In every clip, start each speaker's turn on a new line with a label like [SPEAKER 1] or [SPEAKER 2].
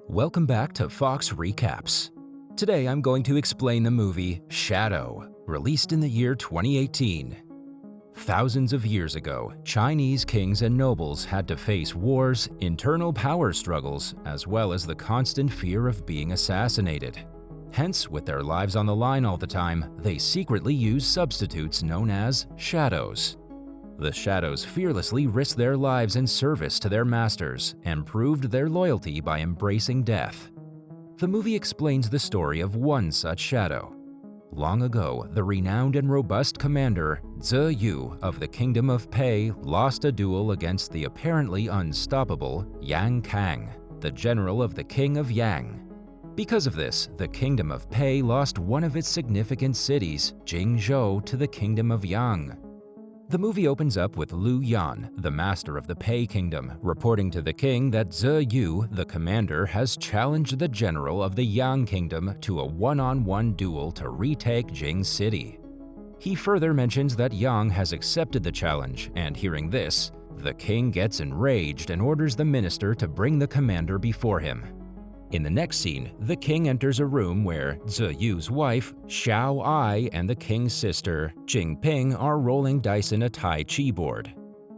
[SPEAKER 1] Welcome back to Fox Recaps. Today I'm going to explain the movie Shadow, released in the year 2018. Thousands of years ago, Chinese kings and nobles had to face wars, internal power struggles, as well as the constant fear of being assassinated. Hence, with their lives on the line all the time, they secretly used substitutes known as shadows. The shadows fearlessly risked their lives in service to their masters and proved their loyalty by embracing death. The movie explains the story of one such shadow. Long ago, the renowned and robust commander Ze Yu of the Kingdom of Pei lost a duel against the apparently unstoppable Yang Kang, the general of the King of Yang. Because of this, the Kingdom of Pei lost one of its significant cities, Jingzhou, to the Kingdom of Yang. The movie opens up with Liu Yan, the master of the Pei Kingdom, reporting to the king that Ze Yu, the commander, has challenged the general of the Yang Kingdom to a one-on-one duel to retake Jing City. He further mentions that Yang has accepted the challenge, and hearing this, the king gets enraged and orders the minister to bring the commander before him. In the next scene, the king enters a room where Ze Yu's wife, Xiao Ai, and the king's sister, Jing Ping, are rolling dice in a Tai Chi board.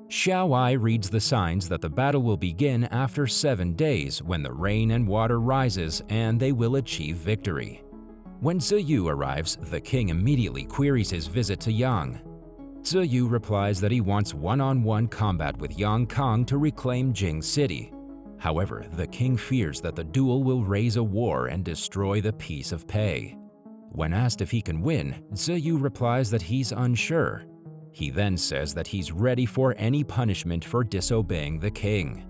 [SPEAKER 1] Xiao Ai reads the signs that the battle will begin after 7 days when the rain and water rises and they will achieve victory. When Ze Yu arrives, the king immediately queries his visit to Yang. Ze Yu replies that he wants one-on-one combat with Yang Kang to reclaim Jing City. However, the king fears that the duel will raise a war and destroy the peace of Pei. When asked if he can win, Ze Yu replies that he's unsure. He then says that he's ready for any punishment for disobeying the king.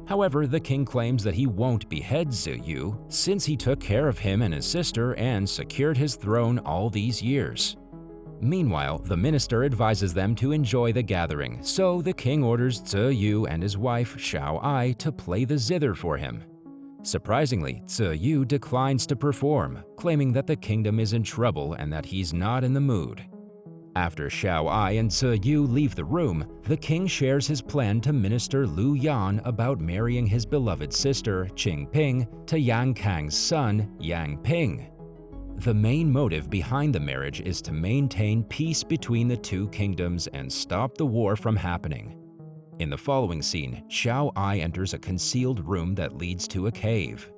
[SPEAKER 1] However, the king claims that he won't behead Ze Yu since he took care of him and his sister and secured his throne all these years. Meanwhile, the minister advises them to enjoy the gathering, so the king orders Ze Yu and his wife Xiao Ai to play the zither for him. Surprisingly, Ze Yu declines to perform, claiming that the kingdom is in trouble and that he's not in the mood. After Xiao Ai and Ze Yu leave the room, the king shares his plan to Minister Liu Yan about marrying his beloved sister, Qing Ping, to Yang Kang's son, Yang Ping. The main motive behind the marriage is to maintain peace between the two kingdoms and stop the war from happening. In the following scene, Xiao Ai enters a concealed room that leads to a cave.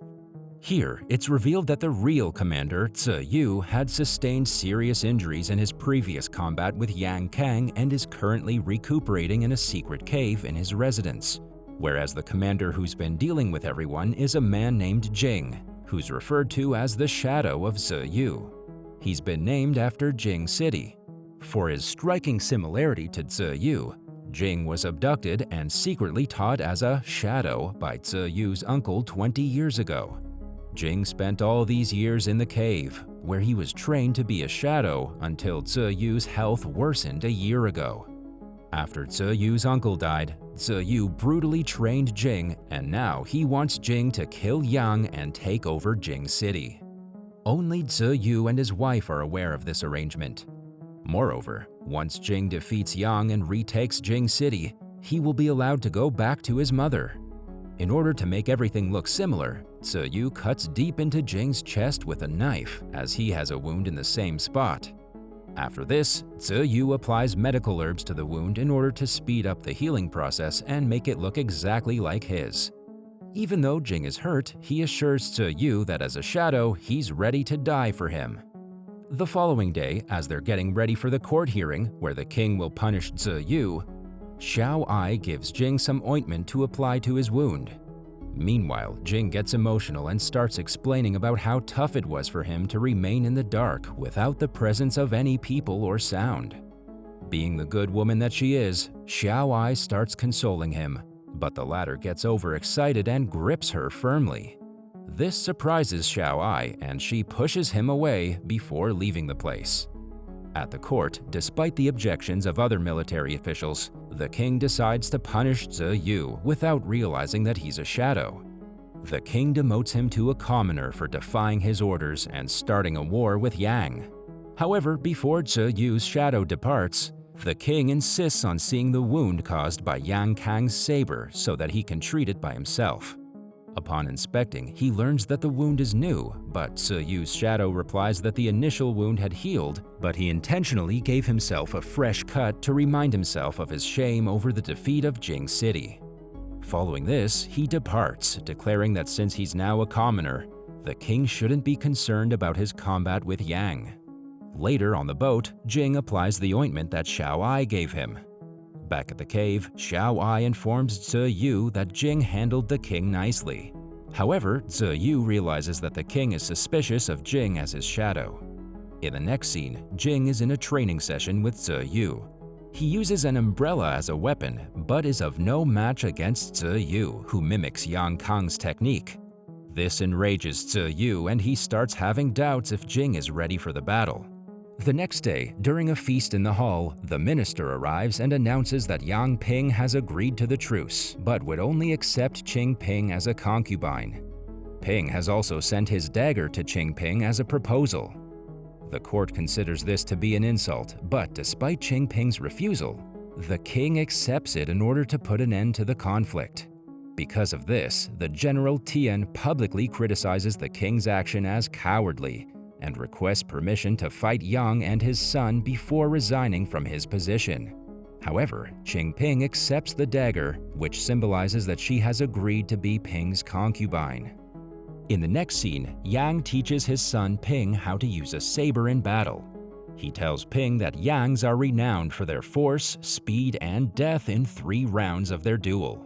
[SPEAKER 1] Here, it's revealed that the real commander, Ze Yu, had sustained serious injuries in his previous combat with Yang Kang and is currently recuperating in a secret cave in his residence, whereas the commander who's been dealing with everyone is a man named Jing, who's referred to as the shadow of Ze Yu. He's been named after Jing City. For his striking similarity to Ze Yu, Jing was abducted and secretly taught as a shadow by Ze Yu's uncle 20 years ago. Jing spent all these years in the cave, where he was trained to be a shadow until Ze Yu's health worsened a year ago. After Ze Yu's uncle died, Ze Yu brutally trained Jing, and now he wants Jing to kill Yang and take over Jing City. Only Ze Yu and his wife are aware of this arrangement. Moreover, once Jing defeats Yang and retakes Jing City, he will be allowed to go back to his mother. In order to make everything look similar, Ze Yu cuts deep into Jing's chest with a knife, as he has a wound in the same spot. After this, Ze Yu applies medical herbs to the wound in order to speed up the healing process and make it look exactly like his. Even though Jing is hurt, he assures Ze Yu that as a shadow, he's ready to die for him. The following day, as they're getting ready for the court hearing, where the king will punish Ze Yu, Xiao Ai gives Jing some ointment to apply to his wound. Meanwhile, Jing gets emotional and starts explaining about how tough it was for him to remain in the dark without the presence of any people or sound. Being the good woman that she is, Xiao Ai starts consoling him, but the latter gets overexcited and grips her firmly. This surprises Xiao Ai, and she pushes him away before leaving the place. At the court, despite the objections of other military officials, the king decides to punish Ze Yu without realizing that he's a shadow. The king demotes him to a commoner for defying his orders and starting a war with Yang. However, before Ze Yu's shadow departs, the king insists on seeing the wound caused by Yang Kang's saber so that he can treat it by himself. Upon inspecting, he learns that the wound is new, but Ziyu's shadow replies that the initial wound had healed, but he intentionally gave himself a fresh cut to remind himself of his shame over the defeat of Jing City. Following this, he departs, declaring that since he's now a commoner, the king shouldn't be concerned about his combat with Yang. Later on the boat, Jing applies the ointment that Xiao Ai gave him. Back at the cave, Xiao Ai informs Ziyu that Jing handled the king nicely. However, Ziyu realizes that the king is suspicious of Jing as his shadow. In the next scene, Jing is in a training session with Ziyu. He uses an umbrella as a weapon, but is of no match against Ziyu, who mimics Yang Kang's technique. This enrages Ziyu, and he starts having doubts if Jing is ready for the battle. The next day, during a feast in the hall, the minister arrives and announces that Yang Ping has agreed to the truce, but would only accept Qing Ping as a concubine. Ping has also sent his dagger to Qing Ping as a proposal. The court considers this to be an insult, but despite Qing Ping's refusal, the king accepts it in order to put an end to the conflict. Because of this, the general Tian publicly criticizes the king's action as cowardly and requests permission to fight Yang and his son before resigning from his position. However, Qing Ping accepts the dagger, which symbolizes that she has agreed to be Ping's concubine. In the next scene, Yang teaches his son Ping how to use a saber in battle. He tells Ping that Yangs are renowned for their force, speed, and death in 3 rounds of their duel.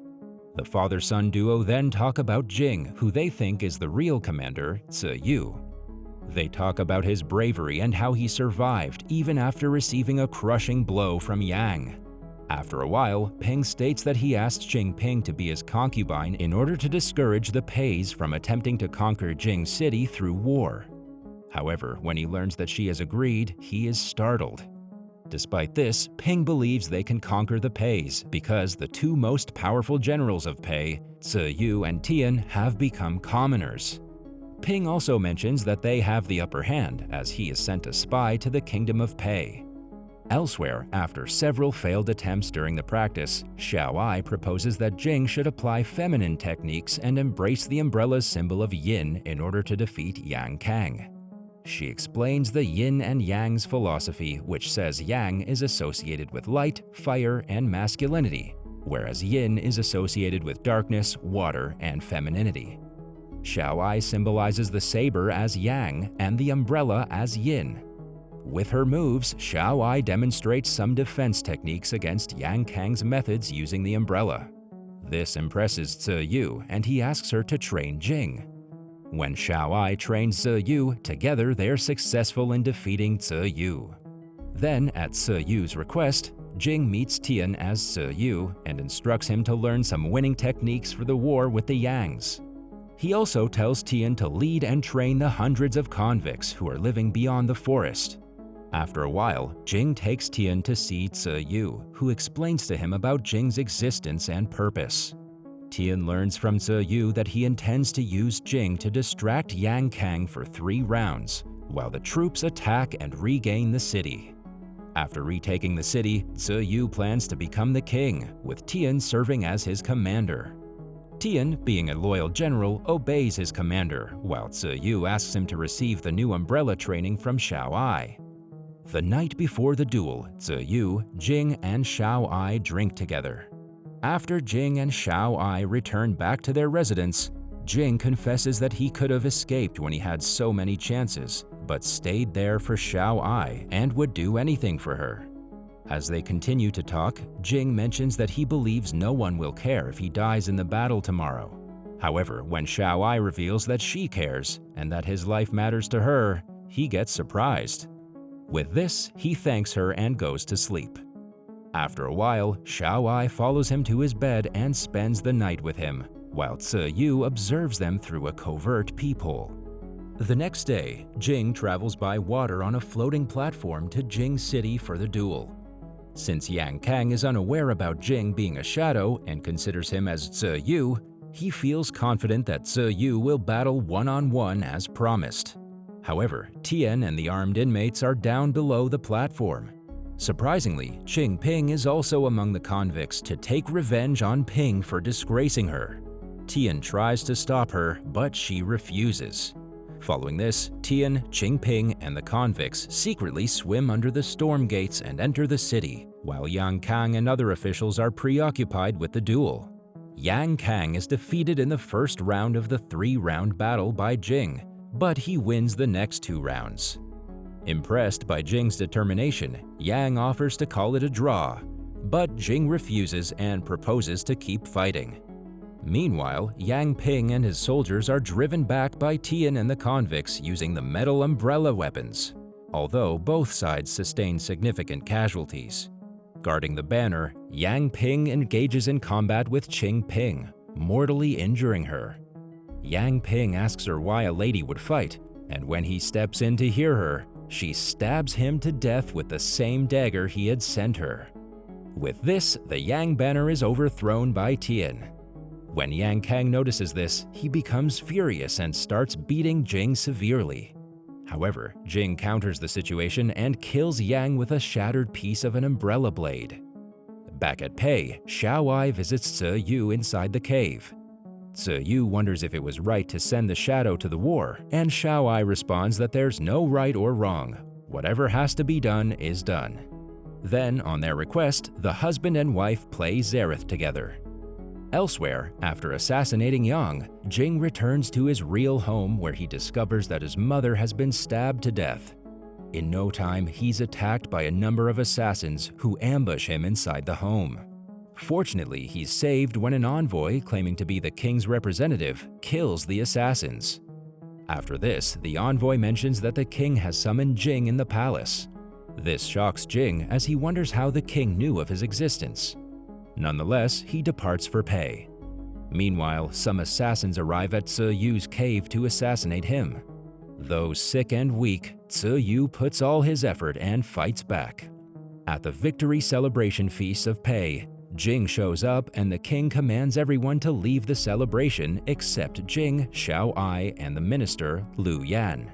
[SPEAKER 1] The father-son duo then talk about Jing, who they think is the real commander, Ziyu. They talk about his bravery and how he survived even after receiving a crushing blow from Yang. After a while, Ping states that he asked Qing Ping to be his concubine in order to discourage the Peis from attempting to conquer Jing City through war. However, when he learns that she has agreed, he is startled. Despite this, Ping believes they can conquer the Peis because the 2 most powerful generals of Pei, Ziyu and Tian, have become commoners. Ping also mentions that they have the upper hand, as he has sent a spy to the Kingdom of Pei. Elsewhere, after several failed attempts during the practice, Xiao Ai proposes that Jing should apply feminine techniques and embrace the umbrella's symbol of yin in order to defeat Yang Kang. She explains the yin and yang's philosophy, which says yang is associated with light, fire, and masculinity, whereas yin is associated with darkness, water, and femininity. Xiao Ai symbolizes the saber as yang and the umbrella as yin. With her moves, Xiao Ai demonstrates some defense techniques against Yang Kang's methods using the umbrella. This impresses Ziyu, and he asks her to train Jing. When Xiao Ai trains Ziyu, together they are successful in defeating Ziyu. Then, at Ziyu's request, Jing meets Tian as Ziyu and instructs him to learn some winning techniques for the war with the Yangs. He also tells Tian to lead and train the hundreds of convicts who are living beyond the forest. After a while, Jing takes Tian to see Ziyu, who explains to him about Jing's existence and purpose. Tian learns from Ziyu that he intends to use Jing to distract Yang Kang for 3 rounds, while the troops attack and regain the city. After retaking the city, Ziyu plans to become the king, with Tian serving as his commander. Tian, being a loyal general, obeys his commander, while Ziyu asks him to receive the new umbrella training from Xiao Ai. The night before the duel, Ziyu, Jing, and Xiao Ai drink together. After Jing and Xiao Ai return back to their residence, Jing confesses that he could have escaped when he had so many chances, but stayed there for Xiao Ai and would do anything for her. As they continue to talk, Jing mentions that he believes no one will care if he dies in the battle tomorrow. However, when Xiao Ai reveals that she cares and that his life matters to her, he gets surprised. With this, he thanks her and goes to sleep. After a while, Xiao Ai follows him to his bed and spends the night with him, while Ziyu observes them through a covert peephole. The next day, Jing travels by water on a floating platform to Jing City for the duel. Since Yang Kang is unaware about Jing being a shadow and considers him as Ziyu, he feels confident that Ziyu will battle one-on-one as promised. However, Tian and the armed inmates are down below the platform. Surprisingly, Qing Ping is also among the convicts to take revenge on Ping for disgracing her. Tian tries to stop her, but she refuses. Following this, Tian, Qingping, and the convicts secretly swim under the storm gates and enter the city, while Yang Kang and other officials are preoccupied with the duel. Yang Kang is defeated in the first round of the 3-round battle by Jing, but he wins the next 2 rounds. Impressed by Jing's determination, Yang offers to call it a draw, but Jing refuses and proposes to keep fighting. Meanwhile, Yang Ping and his soldiers are driven back by Tian and the convicts using the metal umbrella weapons, although both sides sustain significant casualties. Guarding the banner, Yang Ping engages in combat with Qingping, mortally injuring her. Yang Ping asks her why a lady would fight, and when he steps in to hear her, she stabs him to death with the same dagger he had sent her. With this, the Yang banner is overthrown by Tian. When Yang Kang notices this, he becomes furious and starts beating Jing severely. However, Jing counters the situation and kills Yang with a shattered piece of an umbrella blade. Back at Pei, Xiaowai visits Zi Yu inside the cave. Zi Yu wonders if it was right to send the shadow to the war, and Xiaowai responds that there's no right or wrong. Whatever has to be done is done. Then, on their request, the husband and wife play Xerath together. Elsewhere, after assassinating Yang, Jing returns to his real home where he discovers that his mother has been stabbed to death. In no time, he's attacked by a number of assassins who ambush him inside the home. Fortunately, he's saved when an envoy claiming to be the king's representative kills the assassins. After this, the envoy mentions that the king has summoned Jing in the palace. This shocks Jing as he wonders how the king knew of his existence. Nonetheless, he departs for Pei. Meanwhile, some assassins arrive at Zi Yu's cave to assassinate him. Though sick and weak, Zi Yu puts all his effort and fights back. At the victory celebration feast of Pei, Jing shows up and the king commands everyone to leave the celebration except Jing, Xiaowai, and the minister Lu Yan.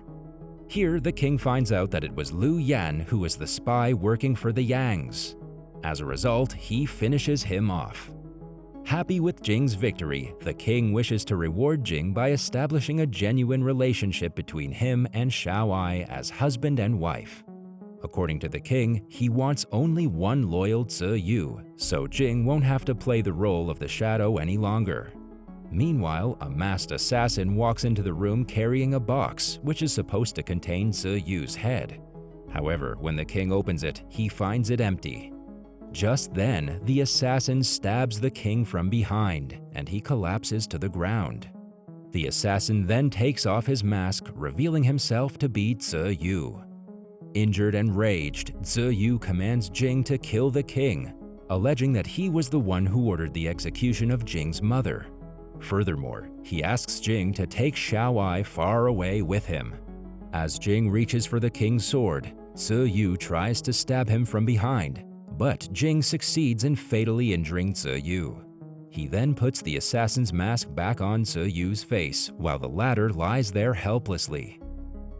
[SPEAKER 1] Here, the king finds out that it was Lu Yan who was the spy working for the Yangs. As a result, he finishes him off. Happy with Jing's victory, the king wishes to reward Jing by establishing a genuine relationship between him and Xiaowai as husband and wife. According to the king, he wants only one loyal Zi Yu, so Jing won't have to play the role of the shadow any longer. Meanwhile, a masked assassin walks into the room carrying a box, which is supposed to contain Zi Yu's head. However, when the king opens it, he finds it empty. Just then, the assassin stabs the king from behind, and he collapses to the ground. The assassin then takes off his mask, revealing himself to be Zi Yu. Injured and raged, Zi Yu commands Jing to kill the king, alleging that he was the one who ordered the execution of Jing's mother. Furthermore, he asks Jing to take Xiaowai far away with him. As Jing reaches for the king's sword, Zi Yu tries to stab him from behind, but Jing succeeds in fatally injuring Zi Yu. He then puts the assassin's mask back on Zi Yu's face while the latter lies there helplessly.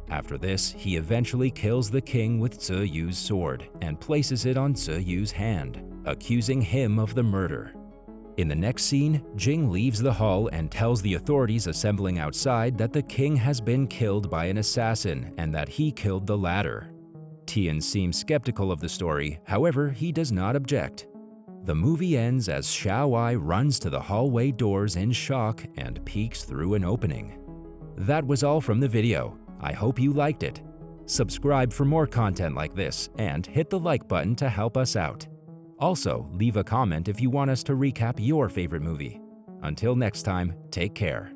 [SPEAKER 1] After this, he eventually kills the king with Zi Yu's sword and places it on Zi Yu's hand, accusing him of the murder. In the next scene, Jing leaves the hall and tells the authorities assembling outside that the king has been killed by an assassin and that he killed the latter. Tian seems skeptical of the story, however, he does not object. The movie ends as Xiaowai runs to the hallway doors in shock and peeks through an opening. That was all from the video. I hope you liked it. Subscribe for more content like this and hit the like button to help us out. Also, leave a comment if you want us to recap your favorite movie. Until next time, take care.